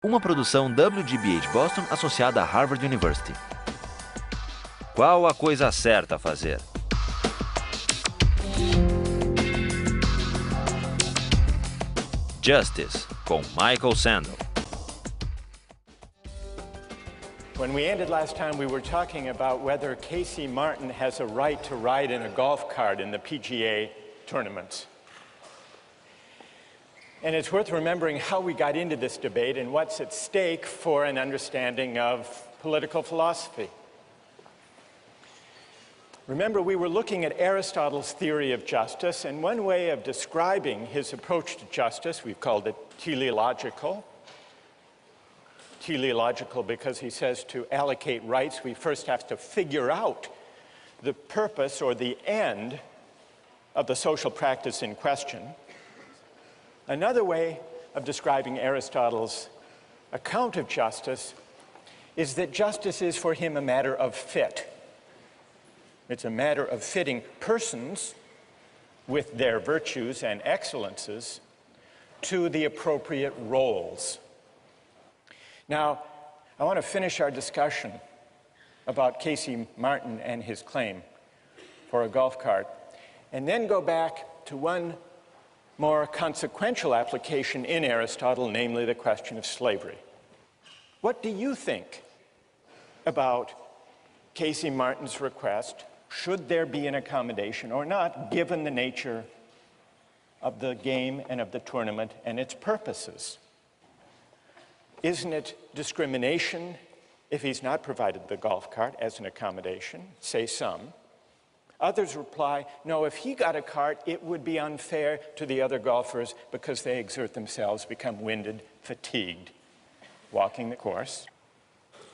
Uma produção WGBH de Boston associada à Harvard University. Qual a coisa certa a fazer? Justice, com Michael Sandel. When we ended last time, we were talking about whether Casey Martin has a right to ride in a golf cart in the PGA tournaments. And it's worth remembering how we got into this debate and what's at stake for an understanding of political philosophy. Remember, we were looking at Aristotle's theory of justice, and one way of describing his approach to justice, we've called it teleological. Teleological because he says to allocate rights, we first have to figure out the purpose or the end of the social practice in question. Another way of describing Aristotle's account of justice is that justice is for him a matter of fit. It's a matter of fitting persons with their virtues and excellences to the appropriate roles. Now, I want to finish our discussion about Casey Martin and his claim for a golf cart, and then go back to one more consequential application in Aristotle, namely the question of slavery. What do you think about Casey Martin's request? Should there be an accommodation or not, given the nature of the game and of the tournament and its purposes? Isn't it discrimination if he's not provided the golf cart as an accommodation, say some? Others reply, no, if he got a cart, it would be unfair to the other golfers because they exert themselves, become winded, fatigued, walking the course.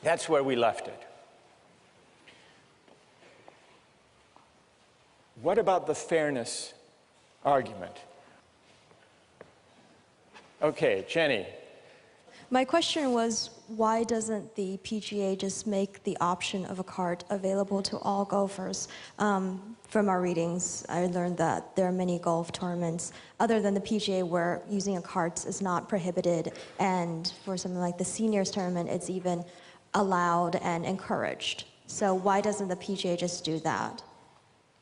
That's where we left it. What about the fairness argument? Okay, Jenny. My question was, why doesn't the PGA just make the option of a cart available to all golfers? From our readings, I learned that there are many golf tournaments other than the PGA where using a cart is not prohibited, and for something like the seniors tournament, it's even allowed and encouraged. So why doesn't the PGA just do that?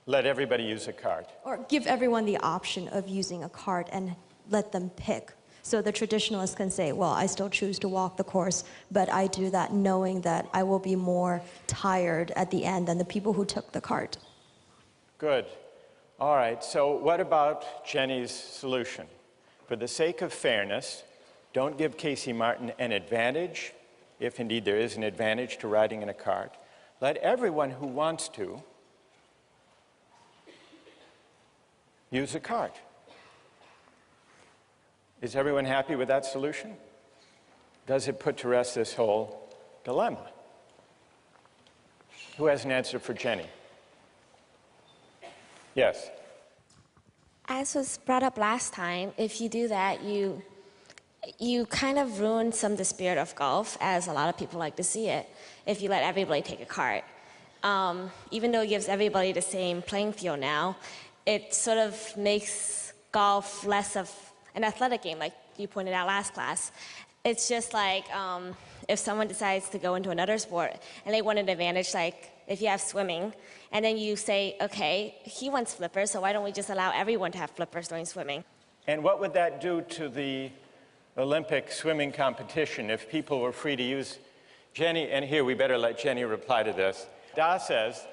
Let everybody use a cart. Or give everyone the option of using a cart and let them pick. So the traditionalists can say, well, I still choose to walk the course, but I do that knowing that I will be more tired at the end than the people who took the cart. Good. All right, so what about Jenny's solution? For the sake of fairness, don't give Casey Martin an advantage, if indeed there is an advantage to riding in a cart. Let everyone who wants to use a cart. Is everyone happy with that solution? Does it put to rest this whole dilemma? Who has an answer for Jenny? Yes. As was brought up last time, if you do that, you kind of ruin some of the spirit of golf, as a lot of people like to see it, if you let everybody take a cart. Even though it gives everybody the same playing field now, it sort of makes golf less of an athletic game, like you pointed out last class. It's just like if someone decides to go into another sport and they want an advantage, like if you have swimming, and then you say, okay, he wants flippers, so why don't we just allow everyone to have flippers during swimming? And what would that do to the Olympic swimming competition if people were free to use? Jenny, and here we better let Jenny reply to this. Da says,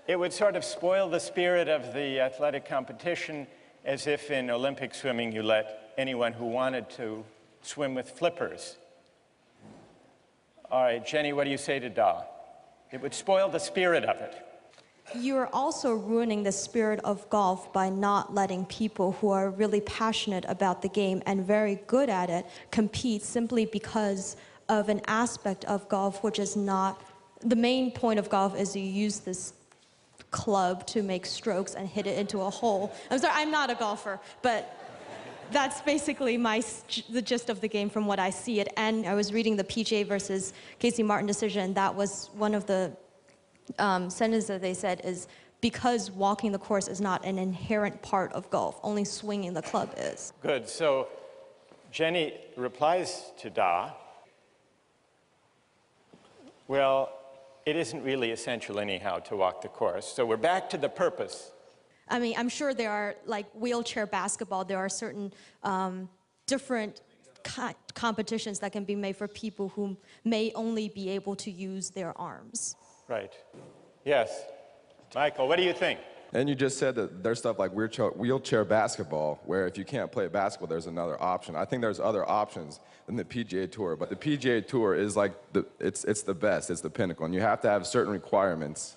it would sort of spoil the spirit of the athletic competition, as if in Olympic swimming you let anyone who wanted to swim with flippers. All right, Jenny, what do you say to Da? It would spoil the spirit of it. You're also ruining the spirit of golf by not letting people who are really passionate about the game and very good at it compete simply because of an aspect of golf which is not... The main point of golf is you use this club to make strokes and hit it into a hole. I'm sorry, I'm not a golfer, but that's basically the gist of the game from what I see it. And I was reading the PGA versus Casey Martin decision. That was one of the sentences that they said is because walking the course is not an inherent part of golf, only swinging the club is. Good. So Jenny replies to Da, well, it isn't really essential anyhow to walk the course, so we're back to the purpose. I mean, I'm sure there are, like wheelchair basketball, there are certain different competitions that can be made for people who may only be able to use their arms. Right. Yes. Michael, what do you think? And you just said that there's stuff like wheelchair basketball, where if you can't play basketball, there's another option. I think there's other options than the PGA Tour, but the PGA Tour is like, it's the best, it's the pinnacle, and you have to have certain requirements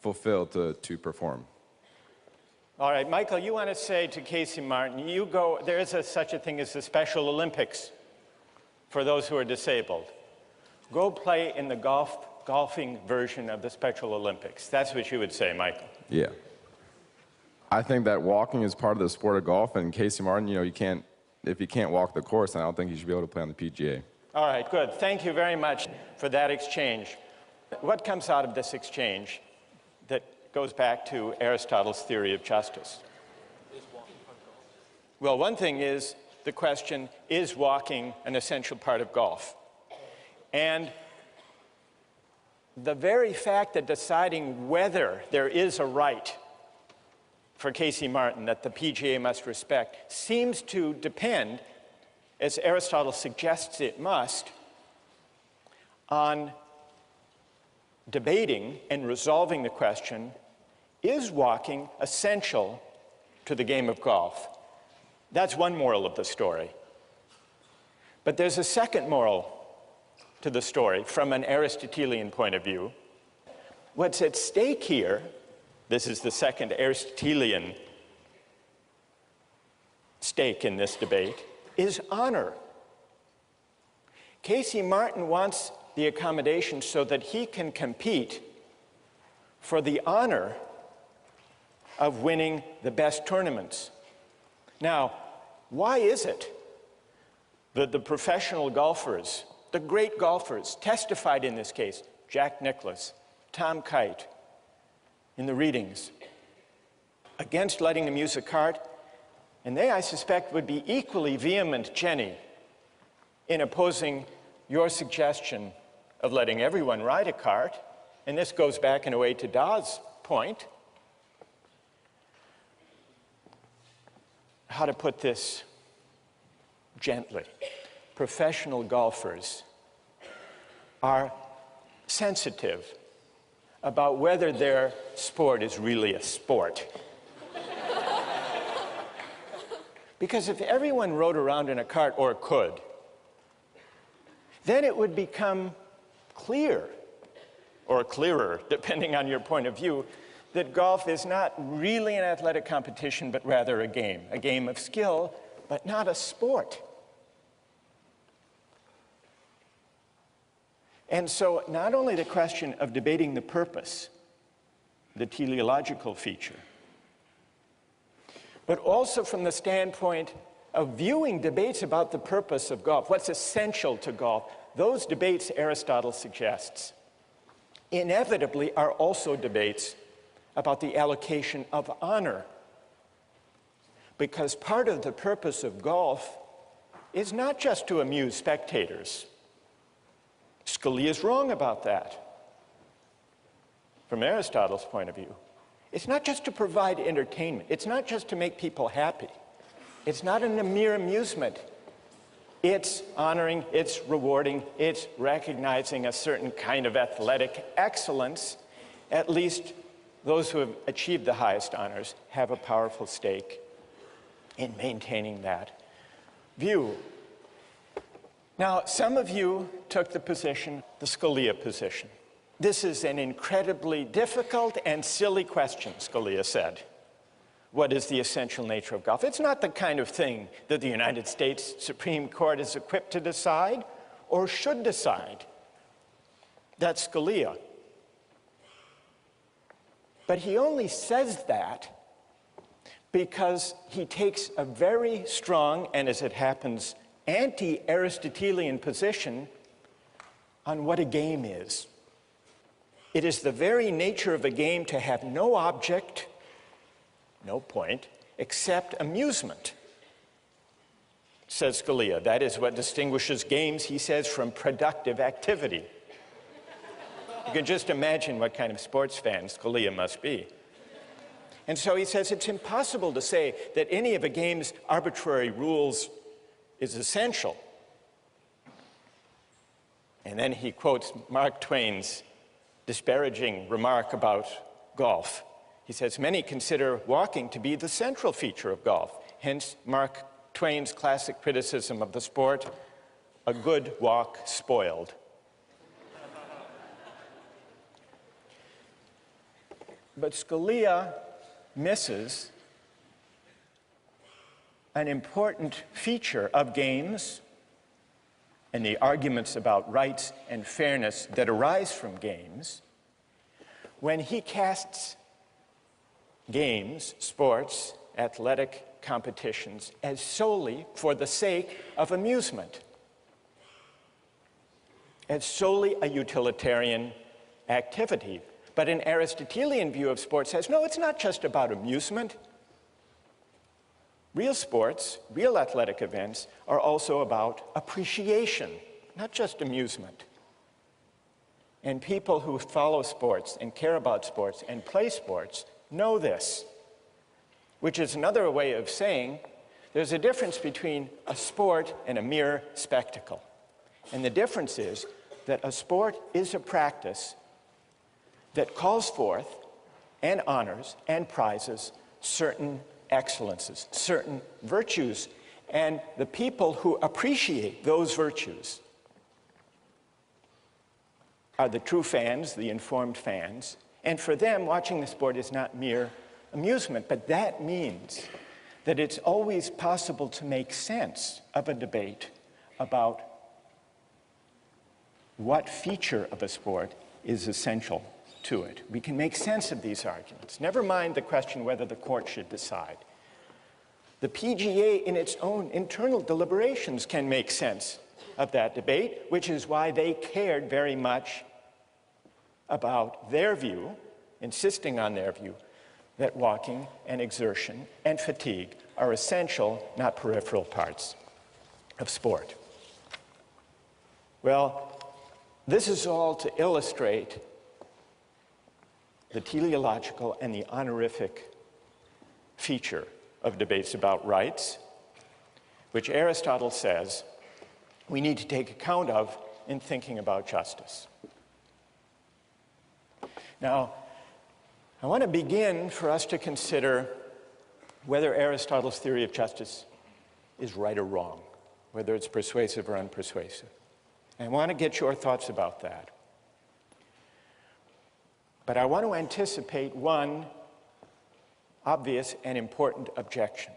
fulfilled to perform. All right, Michael, you want to say to Casey Martin, you go, there is such a thing as the Special Olympics for those who are disabled. Go play in the golfing version of the Special Olympics. That's what you would say, Michael. Yeah. I think that walking is part of the sport of golf, and Casey Martin, if you can't walk the course, then I don't think you should be able to play on the PGA. All right, good. Thank you very much for that exchange. What comes out of this exchange that goes back to Aristotle's theory of justice? Well, one thing is the question, is walking an essential part of golf? And the very fact that deciding whether there is a right for Casey Martin that the PGA must respect seems to depend, as Aristotle suggests it must, on debating and resolving the question, is walking essential to the game of golf? That's one moral of the story. But there's a second moral to the story from an Aristotelian point of view. What's at stake here, this is the second Aristotelian stake in this debate, is honor. Casey Martin wants the accommodation so that he can compete for the honor of winning the best tournaments. Now, why is it that the professional golfers, the great golfers, testified in this case, Jack Nicklaus, Tom Kite, in the readings, against letting them use a cart, and they, I suspect, would be equally vehement, Jenny, in opposing your suggestion of letting everyone ride a cart, and this goes back in a way to Da's point. How to put this gently? Professional golfers are sensitive about whether their sport is really a sport. Because if everyone rode around in a cart, or could, then it would become clear, or clearer, depending on your point of view, that golf is not really an athletic competition, but rather a game of skill, but not a sport. And so not only the question of debating the purpose, the teleological feature, but also from the standpoint of viewing debates about the purpose of golf, what's essential to golf, those debates, Aristotle suggests, inevitably are also debates about the allocation of honor. Because part of the purpose of golf is not just to amuse spectators. Scalia is wrong about that. From Aristotle's point of view, it's not just to provide entertainment. It's not just to make people happy. It's not a mere amusement. It's honoring, it's rewarding, it's recognizing a certain kind of athletic excellence. At least those who have achieved the highest honors have a powerful stake in maintaining that view. Now, some of you took the position, the Scalia position. This is an incredibly difficult and silly question, Scalia said. What is the essential nature of golf? It's not the kind of thing that the United States Supreme Court is equipped to decide or should decide. That's Scalia. But he only says that because he takes a very strong, and as it happens, anti-Aristotelian position on what a game is. It is the very nature of a game to have no object, no point, except amusement. says Scalia. That is what distinguishes games, he says, from productive activity. You can just imagine what kind of sports fan Scalia must be. And so he says it's impossible to say that any of a game's arbitrary rules is essential. And then he quotes Mark Twain's disparaging remark about golf. He says, many consider walking to be the central feature of golf. Hence, Mark Twain's classic criticism of the sport, a good walk spoiled. But Scalia misses an important feature of games and the arguments about rights and fairness that arise from games when he casts games, sports, athletic competitions as solely for the sake of amusement, as solely a utilitarian activity. But an Aristotelian view of sports says, no, it's not just about amusement. Real sports, real athletic events are also about appreciation, not just amusement. And people who follow sports and care about sports and play sports know this, which is another way of saying there's a difference between a sport and a mere spectacle. And the difference is that a sport is a practice that calls forth and honors and prizes certain excellences, certain virtues, and the people who appreciate those virtues are the true fans, the informed fans, and for them, watching the sport is not mere amusement, but that means that it's always possible to make sense of a debate about what feature of a sport is essential to it. We can make sense of these arguments. Never mind the question whether the court should decide. The PGA, in its own internal deliberations, can make sense of that debate, which is why they cared very much about their view, insisting on their view, that walking and exertion and fatigue are essential, not peripheral parts of sport. Well, this is all to illustrate the teleological and the honorific feature of debates about rights, which Aristotle says we need to take account of in thinking about justice. Now, I want to begin for us to consider whether Aristotle's theory of justice is right or wrong, whether it's persuasive or unpersuasive. And I want to get your thoughts about that. But I want to anticipate one obvious and important objection.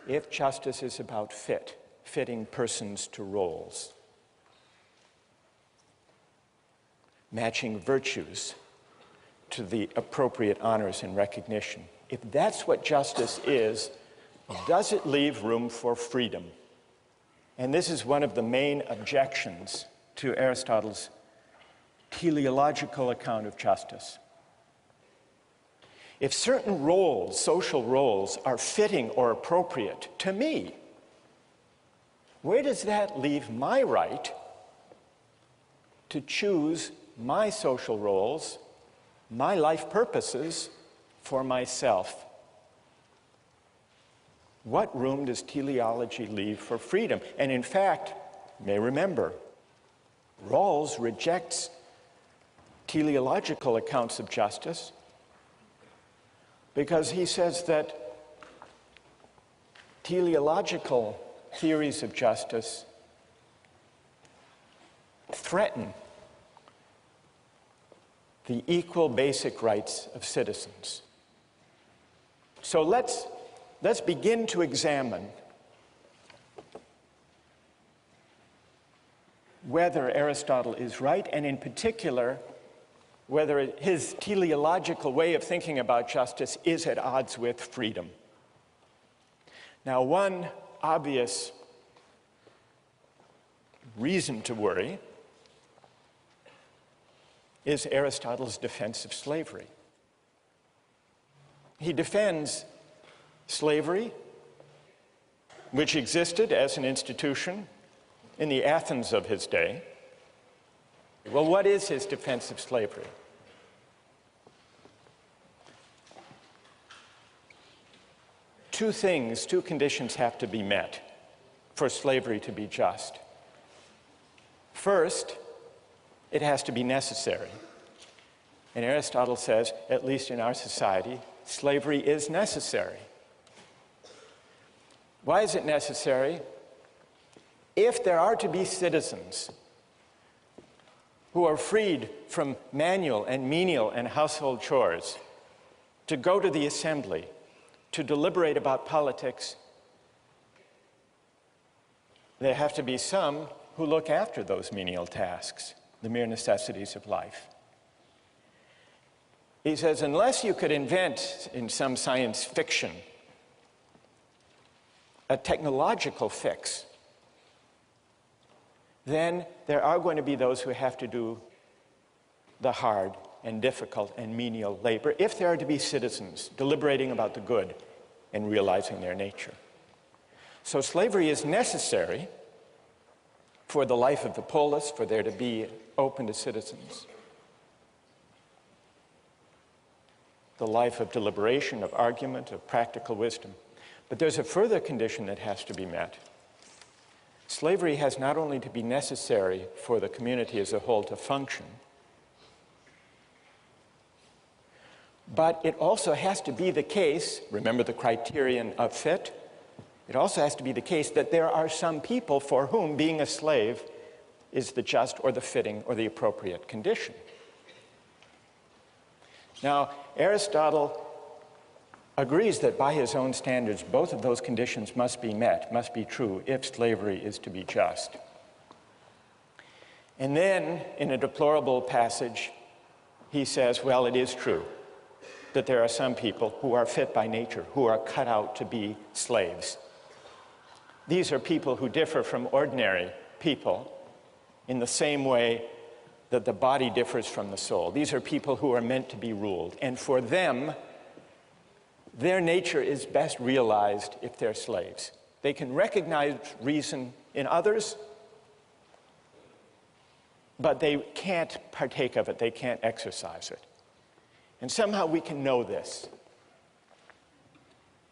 If justice is about fitting persons to roles, matching virtues to the appropriate honors and recognition, if that's what justice is, does it leave room for freedom? And this is one of the main objections to Aristotle's teleological account of justice. If certain roles, social roles, are fitting or appropriate to me, where does that leave my right to choose my social roles, my life purposes for myself? What room does teleology leave for freedom? And in fact, you may remember, Rawls rejects teleological accounts of justice because he says that teleological theories of justice threaten the equal basic rights of citizens. So let's begin to examine whether Aristotle is right, and in particular, whether his teleological way of thinking about justice is at odds with freedom. Now, one obvious reason to worry is Aristotle's defense of slavery. He defends slavery which existed as an institution in the Athens of his day. Well, what is his defense of slavery? Two conditions have to be met for slavery to be just. First, it has to be necessary. And Aristotle says, at least in our society, slavery is necessary. Why is it necessary? If there are to be citizens who are freed from manual and menial and household chores to go to the assembly, to deliberate about politics, there have to be some who look after those menial tasks, the mere necessities of life. He says, unless you could invent in some science fiction a technological fix, then there are going to be those who have to do the hard and difficult and menial labor if there are to be citizens deliberating about the good and realizing their nature. So slavery is necessary for the life of the polis, for there to be open to citizens. The life of deliberation, of argument, of practical wisdom. But there's a further condition that has to be met. Slavery has not only to be necessary for the community as a whole to function, but it also has to be the case, remember the criterion of fit, it also has to be the case that there are some people for whom being a slave is the just or the fitting or the appropriate condition. Now, Aristotle agrees that by his own standards, both of those conditions must be met, must be true, if slavery is to be just. And then, in a deplorable passage, he says, well, it is true that there are some people who are fit by nature, who are cut out to be slaves. These are people who differ from ordinary people in the same way that the body differs from the soul. These are people who are meant to be ruled. And for them, their nature is best realized if they're slaves. They can recognize reason in others, but they can't partake of it. They can't exercise it. And somehow we can know this.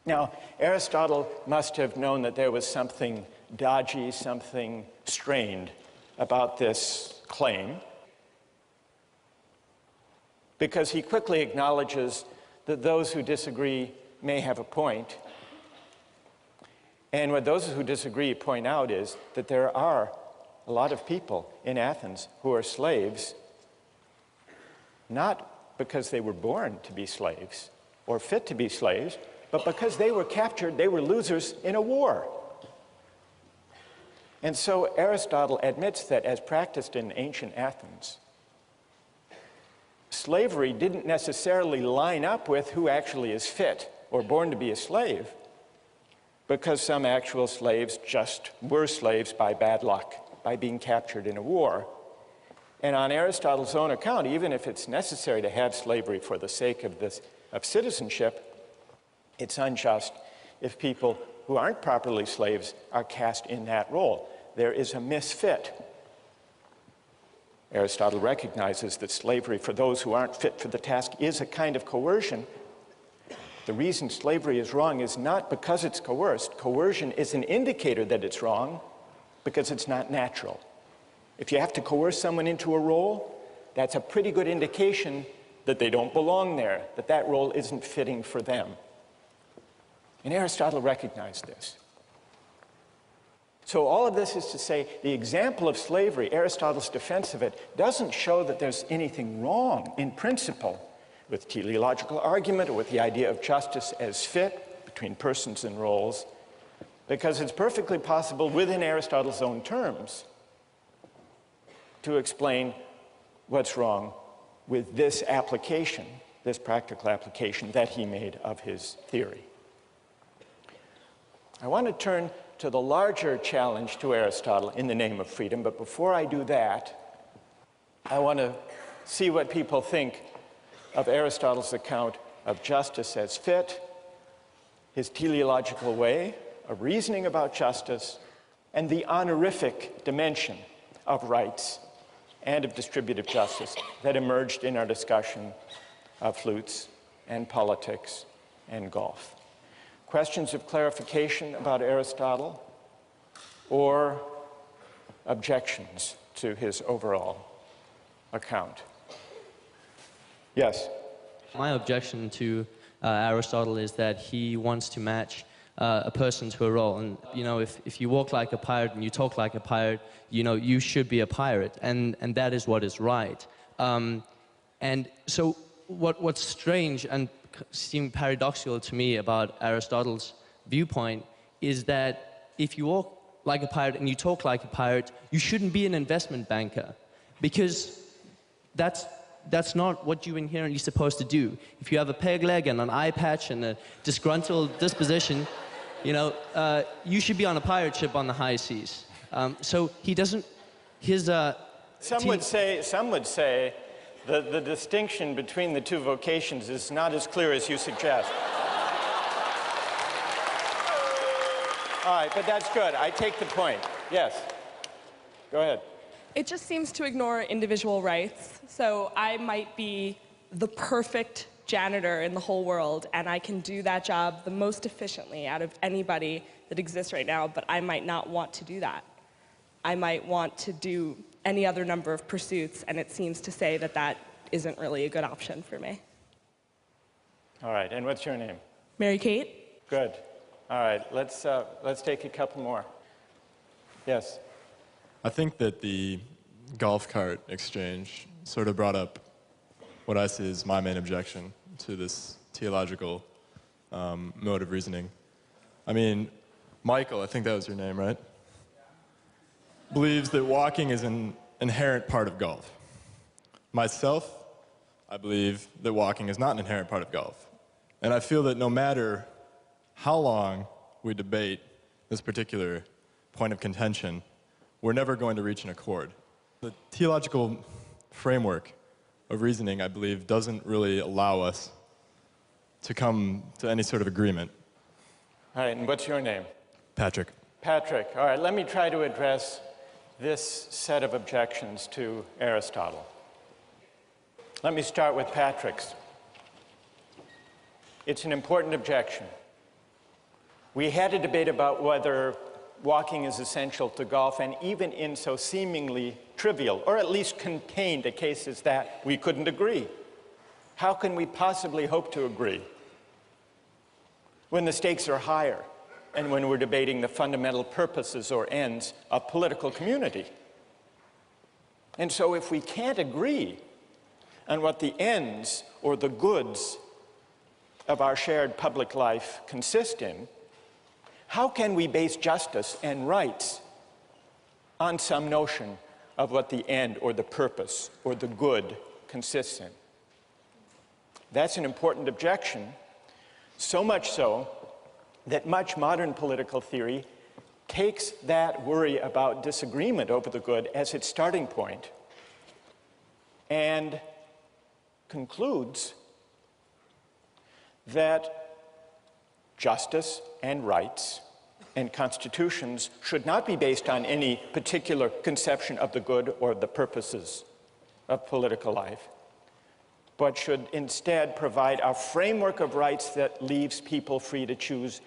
Now, Aristotle must have known that there was something dodgy, something strained about this claim, because he quickly acknowledges that those who disagree may have a point. And what those who disagree point out is that there are a lot of people in Athens who are slaves, not because they were born to be slaves or fit to be slaves, but because they were captured, they were losers in a war. And so Aristotle admits that as practiced in ancient Athens, slavery didn't necessarily line up with who actually is fit or born to be a slave, because some actual slaves just were slaves by bad luck, by being captured in a war. And on Aristotle's own account, even if it's necessary to have slavery for the sake of citizenship, it's unjust if people who aren't properly slaves are cast in that role. There is a misfit. Aristotle recognizes that slavery for those who aren't fit for the task is a kind of coercion. The reason slavery is wrong is not because it's coerced. Coercion is an indicator that it's wrong because it's not natural. If you have to coerce someone into a role, that's a pretty good indication that they don't belong there, that that role isn't fitting for them. And Aristotle recognized this. So all of this is to say, the example of slavery, Aristotle's defense of it, doesn't show that there's anything wrong in principle with teleological argument or with the idea of justice as fit between persons and roles, because it's perfectly possible within Aristotle's own terms to explain what's wrong with this application, this practical application that he made of his theory. I want to turn to the larger challenge to Aristotle in the name of freedom, but before I do that, I want to see what people think of Aristotle's account of justice as fit, his teleological way of reasoning about justice and the honorific dimension of rights and of distributive justice that emerged in our discussion of flutes and politics and golf. Questions of clarification about Aristotle or objections to his overall account? Yes? My objection to Aristotle is that he wants to match a person to a role. And, you know, if you walk like a pirate and you talk like a pirate, you know, you should be a pirate. And that is what is right. And so what's strange and seemed paradoxical to me about Aristotle's viewpoint is that if you walk like a pirate and you talk like a pirate, you shouldn't be an investment banker, because that's not what you're inherently supposed to do. If you have a peg leg and an eye patch and a disgruntled disposition, you know, you should be on a pirate ship on the high seas. So he doesn't, his... Some would say the distinction between the two vocations is not as clear as you suggest. All right, but that's good. I take the point. Yes. Go ahead. It just seems to ignore individual rights. So I might be the perfect janitor in the whole world, and I can do that job the most efficiently out of anybody that exists right now, but I might not want to do that. I might want to do any other number of pursuits, and it seems to say that that isn't really a good option for me. All right, and what's your name? Mary Kate? Good. All right, let's take a couple more. Yes? I think that the golf cart exchange sort of brought up what I see as my main objection to this theological mode of reasoning. I mean, Michael, I think that was your name, right? Believes that walking is an inherent part of golf. Myself, I believe that walking is not an inherent part of golf. And I feel that no matter how long we debate this particular point of contention, we're never going to reach an accord. The theological framework of reasoning, I believe, doesn't really allow us to come to any sort of agreement. All right, and what's your name? Patrick. Patrick. All right, let me try to address this set of objections to Aristotle. Let me start with Patrick's. It's an important objection. We had a debate about whether walking is essential to golf, and even in so seemingly trivial, or at least contained, a case as that, we couldn't agree. How can we possibly hope to agree when the stakes are higher and when we're debating the fundamental purposes or ends of political community? And so if we can't agree on what the ends or the goods of our shared public life consist in, how can we base justice and rights on some notion of what the end or the purpose or the good consists in? That's an important objection, so much so that much modern political theory takes that worry about disagreement over the good as its starting point and concludes that justice and rights and constitutions should not be based on any particular conception of the good or the purposes of political life, but should instead provide a framework of rights that leaves people free to choose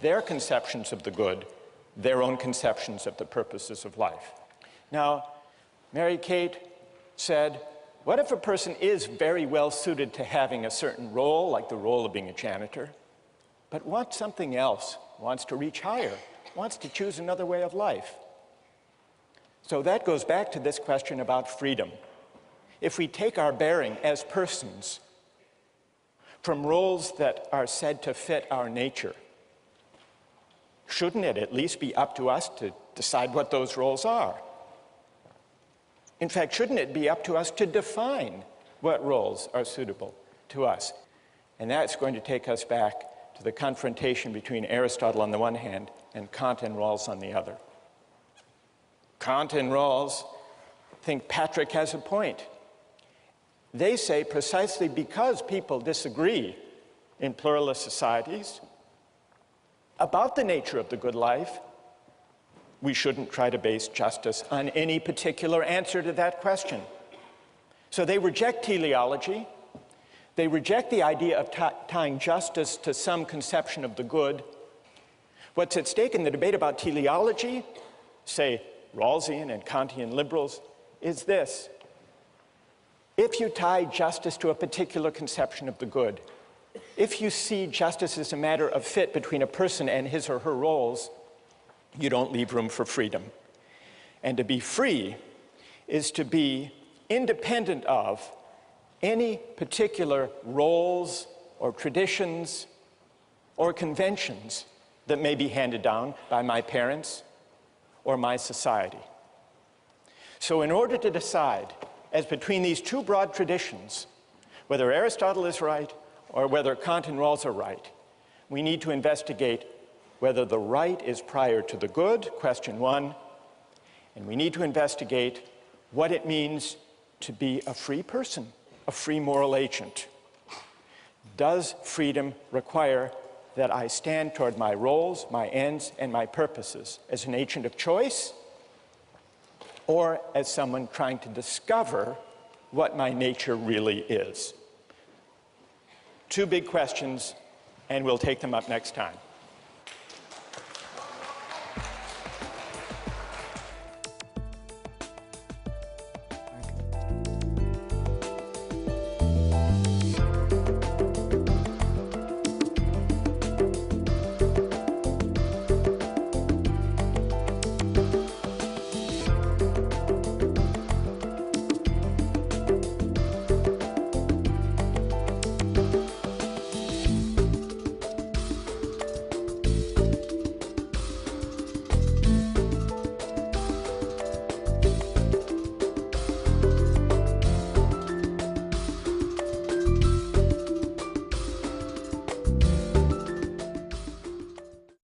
their conceptions of the good, their own conceptions of the purposes of life. Now, Mary Kate said, what if a person is very well suited to having a certain role, like the role of being a janitor, but wants something else, wants to reach higher, wants to choose another way of life? So that goes back to this question about freedom. If we take our bearing as persons from roles that are said to fit our nature, shouldn't it at least be up to us to decide what those roles are? In fact, shouldn't it be up to us to define what roles are suitable to us? And that's going to take us back to the confrontation between Aristotle on the one hand and Kant and Rawls on the other. Kant and Rawls think Patrick has a point. They say precisely because people disagree in pluralist societies, about the nature of the good life, we shouldn't try to base justice on any particular answer to that question. So they reject teleology. They reject the idea of tying justice to some conception of the good. What's at stake in the debate about teleology, say Rawlsian and Kantian liberals, is this. If you tie justice to a particular conception of the good, if you see justice as a matter of fit between a person and his or her roles, you don't leave room for freedom. And to be free is to be independent of any particular roles or traditions or conventions that may be handed down by my parents or my society. So in order to decide, as between these two broad traditions, whether Aristotle is right or whether Kant and Rawls are right, we need to investigate whether the right is prior to the good, question one, and we need to investigate what it means to be a free person, a free moral agent. Does freedom require that I stand toward my roles, my ends, and my purposes as an agent of choice, or as someone trying to discover what my nature really is? Two big questions, and we'll take them up next time.